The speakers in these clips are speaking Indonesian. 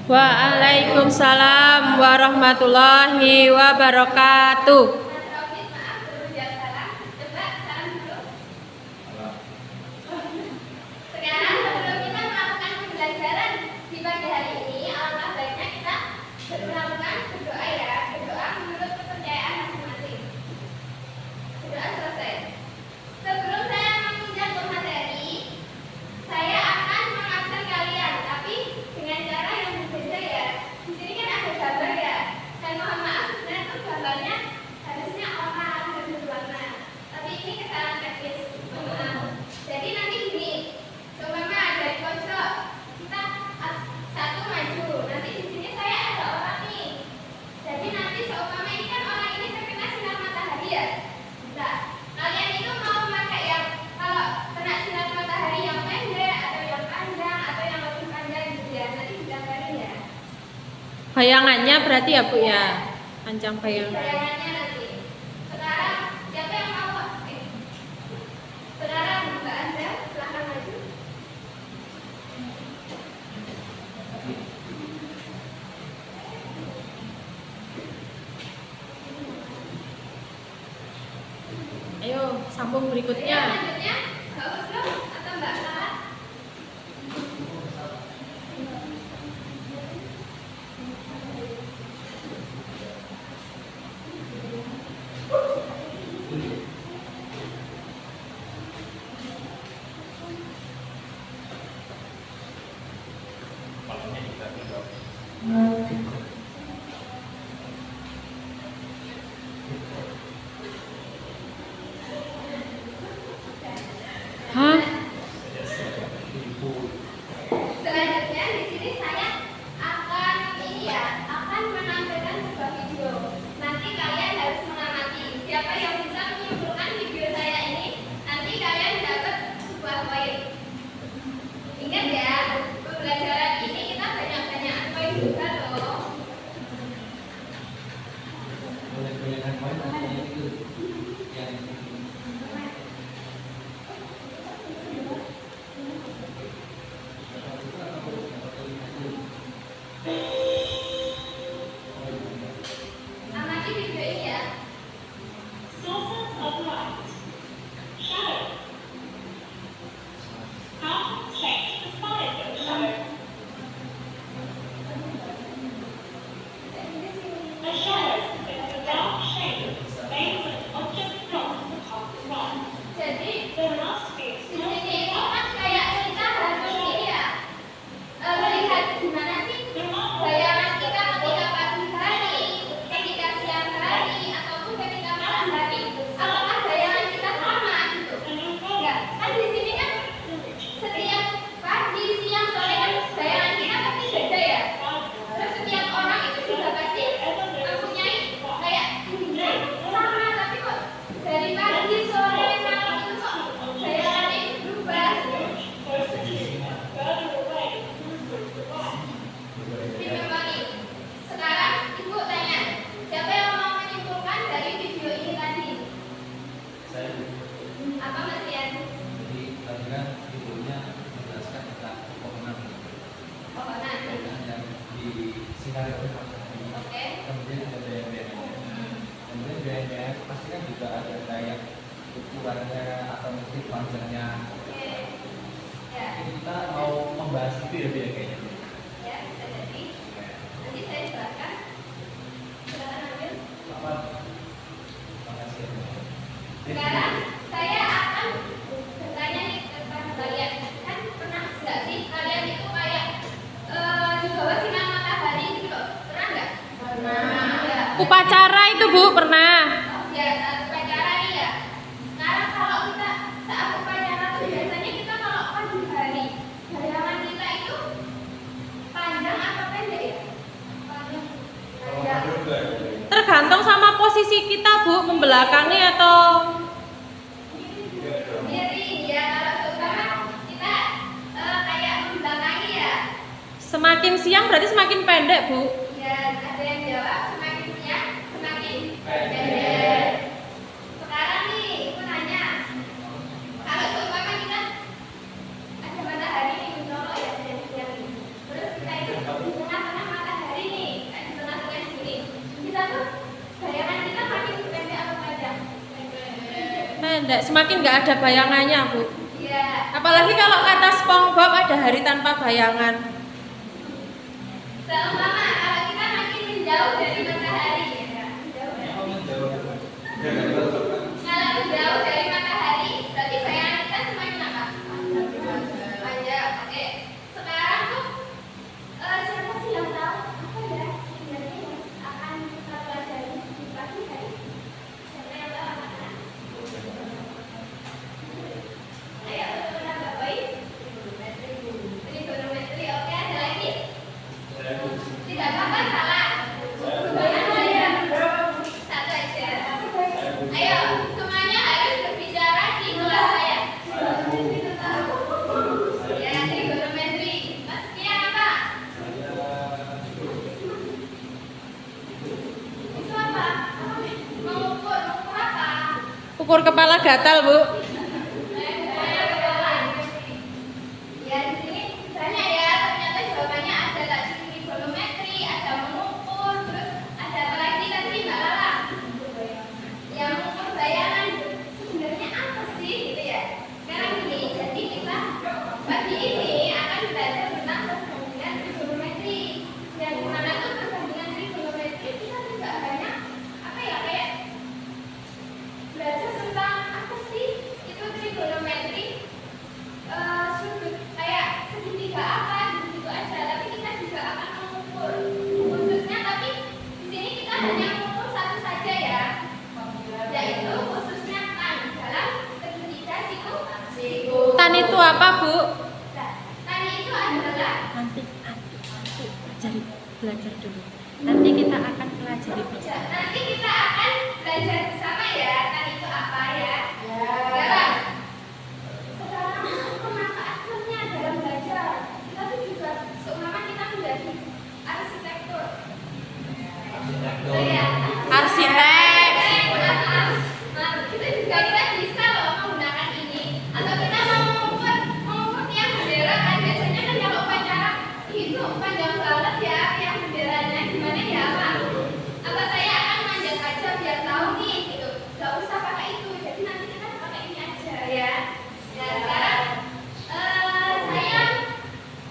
Waalaikumsalam warahmatullahi wabarakatuh. Bayangannya berarti ya Bu ya, panjang bayangan. Bayangannya nanti. Sekarang siapa yang mau? Sekarang Mbak Anda silahkan maju. Ayo sambung berikutnya. Selanjutnya Mbak Husnu atau Mbak Sarah? Hah? Selanjutnya di sini saya akan akan menampilkan sebuah video. Nanti kalian harus mengamati. Siapa yang bisa menyimpulkan video saya ini, nanti kalian dapat sebuah poin. Ingat ya, pembelajaran ini kita banyak-banyak poin juga loh. Amati video ini ya. Sources of light. Shadow. How to check the size of shadow. A shadow is a dark shade made when an object blocks the path of light. Jadi There must be a di source sini of itu light. kan kayak kita harus ini ya, melihat gimana sih bayangan kita ketika pagi hari, ketika siang hari, ataupun ketika malam hari. Apakah bayangan kita sama gitu? Enggak. Kan di sini kan setiap pagi, siang, sore kan bayangan kita pasti beda ya. Terus setiap orang itu juga pasti mempunyai kayak sama, tapi kok dari pagi, sore, malam itu kok bayangannya itu berubah. Dimemori. Sekarang Ibu tanya, siapa yang mau menyimpulkan dari video ini tadi? Saya Apa Mas Rian? jadi tadi kan videonya menjelaskan tentang pepohonan Pohonan. yang di Singkarak Oke. kemudian ada BNBN kemudian BNBN pasti kan juga ada kayak ukurannya atau mungkin panjangnya. Oke. Ya. Ini kita mau membahas itu ya Bia, kayaknya. Ya, bisa jadi. Nanti saya jelaskan. Silakan ambil. Apa? Makasih. Sekarang saya akan bertanya nih kepada kalian. Kan pernah nggak sih kalian itu kayak di bawah sinar matahari gitu loh? Pernah nggak? Pernah. Ya. Upacara itu Bu pernah. Ya, saat upacara nih ya. Sekarang kalau kita saat upacara tuh biasanya kita kalau pagi hari, bayangan kita itu panjang atau pendek ya? Panjang. Tergantung sama posisi kita Bu, membelakangi atau Miring ya, kalau seumpama kita kayak membelakangi ya. semakin siang berarti semakin pendek Bu. Ya, ada yang jawab semakin siang semakin pendek. Sekarang nih, aku nanya, kalau seumpama kita ada matahari nih mencolok ya siang-siang ini, terus kita itu di tengah-tengah semakin nggak ada bayangannya, Bu. Iya. Apalagi kalau kata SpongeBob ada hari tanpa bayangan. Seumpama kalau kita makin menjauh dari matahari, ya, kalau menjauh dari matahari, berarti bayangan kita semakin apa? Panjang. Oke. Sekarang tuh siapa sih yang tahu apa ya sebenarnya yang akan kita pelajari di pagi hari? Siapa yang tahu anak-anak? Ayo, teman-teman Bapak. Trigonometri. Oke, ada lagi? Tidak apa-apa, salah. Semuanya ya. Satu aja. Ayo, semuanya harus berbicara di kelas saya. Ya, trigonometri. Maksudnya apa? Itu apa? Mengukur apa? Ukur kepala gatal, Bu. Ya, di sini banyak ya. Ternyata jawabannya ada tadi trigonometri, ada mengukur, terus ada apa lagi tadi Mbak Lala? Yang mengukur bayangan sebenarnya apa sih gitu ya? Sekarang ini jadi kita pagi ini akan belajar tentang perbandingan trigonometri. Yang mana tuh perbandingan trigonometri kita juga banyak apa ya kayak belajar tentang apa sih itu trigonometri. Sudut kayak segitiga apa gitu aja, tapi kita juga akan mengukur khususnya, tapi di sini kita hanya mengukur satu saja ya, yaitu khususnya tan dalam segitiga siku. Tan itu apa, Bu? Nah, tan itu adalah Nanti belajar dulu. Nanti kita akan pelajari ya, bersama. nanti kita akan belajar bersama ya, tan itu apa ya. Sekarang pemanfaatannya dalam belajar kita tuh juga seumpama kita menjadi arsitektur. Ya. Arsitek. Nah, itu juga kita bisa loh menggunakan ini. Atau kita mau mengukur tiang bendera kan biasanya kan kalau upacara itu panjang banget ya tiang benderanya gimana ya Pak? Apa saya akan manjat aja biar tahu nih gitu. Gak usah pakai itu. Jadi nanti kita pakai ini aja ya. Nah sekarang saya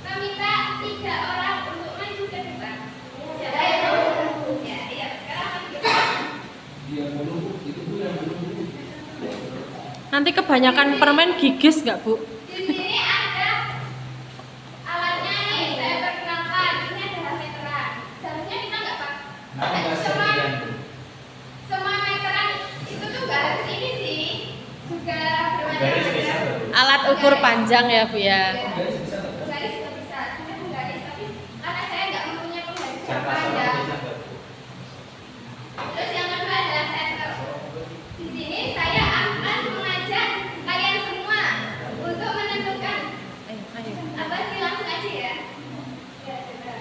meminta 3 orang untuk maju ke depan. Siapa yang mau? Ya, iya. Sekarang maju ke depan. Nanti kebanyakan permen gigis nggak, Bu? Di sini ada alatnya nih, saya perkenalkan. Ini adalah meteran. Seharusnya kita nggak pakai semua meteran itu tuh nggak harus ini sih, juga bermacam-macam. Alat ukur panjang ya, Bu ya. Penggaris juga bisa, sebenarnya penggaris, tapi karena saya nggak mempunyai penggaris yang panjang. Terus yang kedua adalah center. Di sini saya akan mengajak kalian semua untuk menentukan Ayo. apa sih, langsung aja ya. Ya, coba.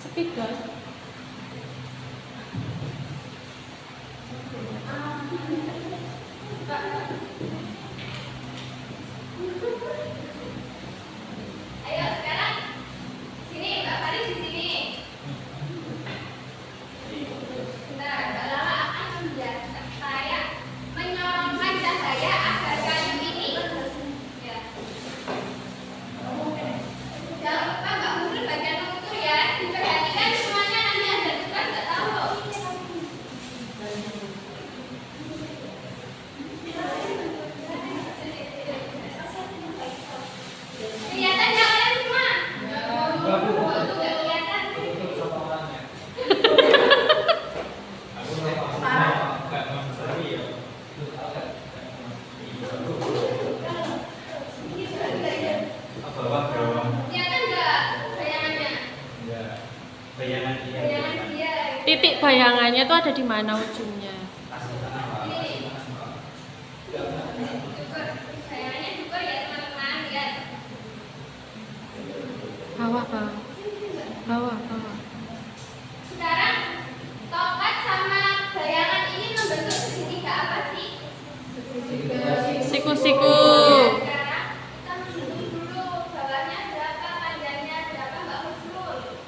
Speaker. Ayo sekarang sini Mbak Faris di sini. Bentar, Mbak Lala akan membiasakan saya menyorongkan cahaya agar kayu ini. Ya. Jangan lupa Mbak Muslim bagian mengukur ya. Diperhatikan semuanya, nanti ada tugas nggak tahu. Kelihatan nggak kalian semua? Oh, tuh nggak kelihatan. Kelihatan nggak bayangannya? Bayangan dia. Titik bayangannya itu ada di mana ujungnya? Ini. Bayangannya juga ya teman-teman, lihat. Bawah. Sekarang tongkat sama bayangan ini membentuk segitiga apa sih? Siku-siku. Sekarang kita menghitung dulu bawahnya berapa, panjangnya berapa Mbak Husnul.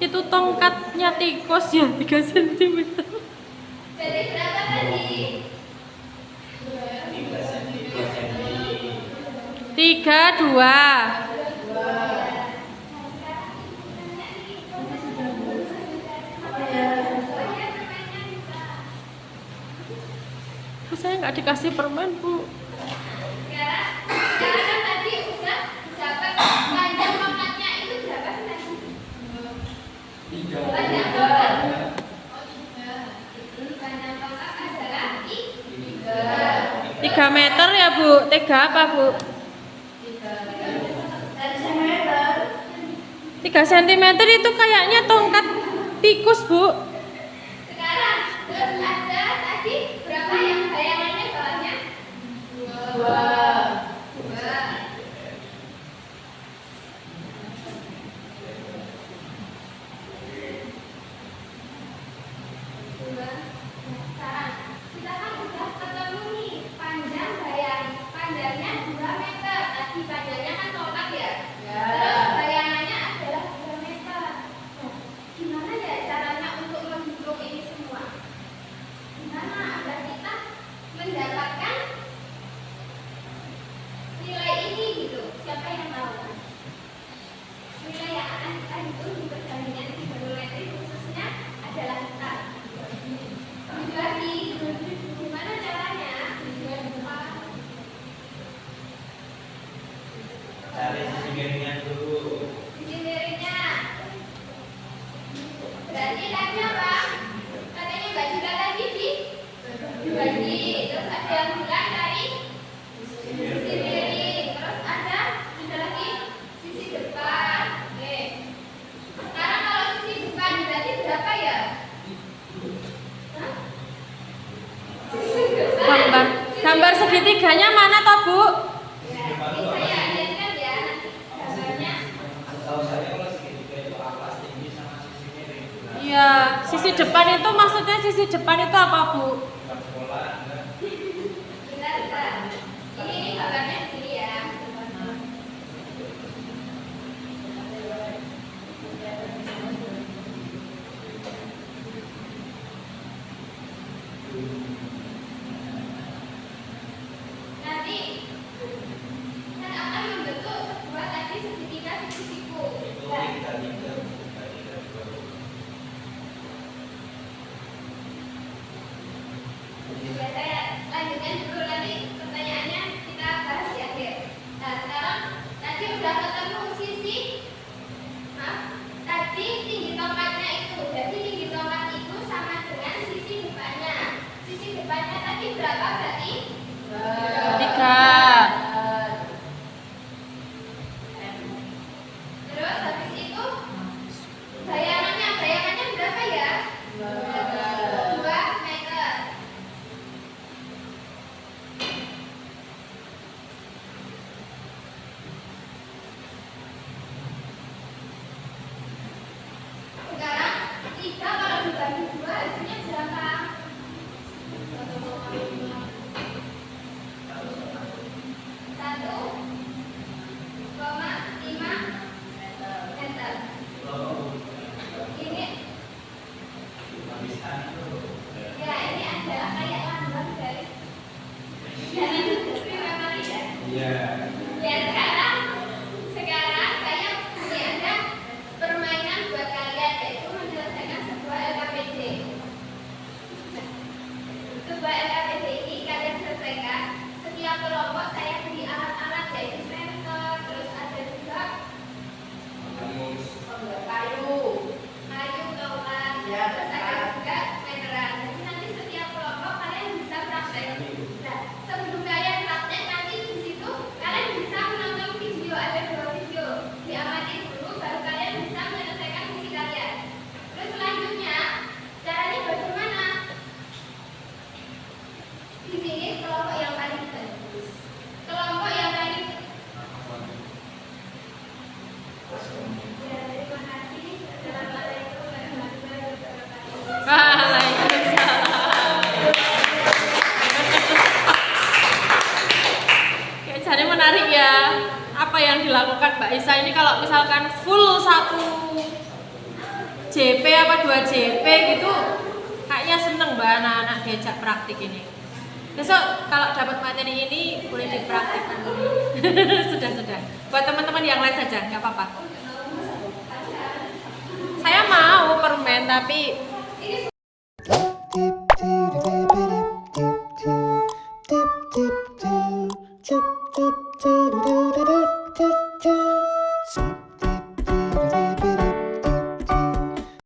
Itu tongkatnya tikus ya 3 cm. Jadi berapa tadi? 3, 2. Bu, saya nggak dikasih permen, Bu. Sekarang kan tadi udah dapat panjang tongkatnya itu berapa sih tadi? 3. Panjang tongkat. Panjang tongkat adalah 3 meter ya, Bu? 3 apa, Bu? 3 cm itu kayaknya tongkat tikus, Bu. Sekarang terus ada tadi berapa yang bayangannya bawahnya? 2. Sekarang kita kan udah ketemu nih panjangnya 2 meter. Tadi panjangnya kan tongkat ya. Terus bayangannya adalah 2 meter. Nah, gimana ya caranya untuk menghitung ini semua? Gimana agar kita mendapatkan nilai ini gitu? Siapa yang tahu? Nilai yang akan kita hitung di perbandingan trigonometri khususnya adalah kita. Dibagi, gimana caranya? Cari sisi miringnya dulu. Sisi miringnya. Berarti tadi apa? Katanya Mbak Jula tadi dibagi. Terus ada yang bilang dari sisi miring. Terus ada lagi sisi depan. Oke. Sekarang kalau sisi depan berarti berapa ya? Hah? Gambar segitiganya mana toh, Bu? Ya, ini saya lihatkan ya nanti gambarnya. Tahu saya kalau segitiga itu atas tinggi sama sisi miring. Iya, sisi depan itu maksudnya sisi depan itu apa, Bu? Sekolah enggak? Bentar. Ini gambarnya di sini ya. Nanti kan akan membentuk sebuah tadi segitiga sisi-siku. Itu Nah, kita lihat. ya saya lanjutkan dulu nanti pertanyaannya kita bahas di akhir. Nah, sekarang tadi udah ketemu sisi. Tadi tinggi tongkatnya itu. Jadi tinggi tongkat itu sama dengan sisi depannya. Sisi depannya tadi berapa berarti? 3. Terus habis itu bayangannya berapa ya? 2 meter. Sekarang 3 kalau dibagi 2 hasilnya berapa? 1,5 meter. Ini ya ini adalah kayak lambang dari jalan industri memang ya. Iya. Ya sekarang saya ini ada permainan buat kalian yaitu menyelesaikan sebuah LKPD. Sebuah LKPD ini kalian selesaikan. Setiap kelompok saya beri alat-alat yaitu senter, terus ada juga kayu tongkat, terus ada juga meteran. Jadi nanti setiap kelompok kalian bisa praktek. Nah, sebelum kalian praktek nanti di situ kalian bisa menonton video, ada 2 video. Diamati dulu baru kalian bisa menyelesaikan misi kalian. Terus selanjutnya caranya bagaimana? Di sini kelompok yang paling bagus. Kelompok yang paling ya, terima kasih. Assalamualaikum warahmatullahi wabarakatuh. Waalaikumsalam. Kayaknya menarik ya. Apa yang dilakukan Mbak Isa ini kalau misalkan full satu JP apa 2 JP gitu, kayaknya seneng mbak anak-anak diajak praktik ini. Besok kalau dapat materi ini boleh dipraktikkan. Sudah. Buat teman-teman yang lain saja, nggak apa-apa. Saya mau permen tapi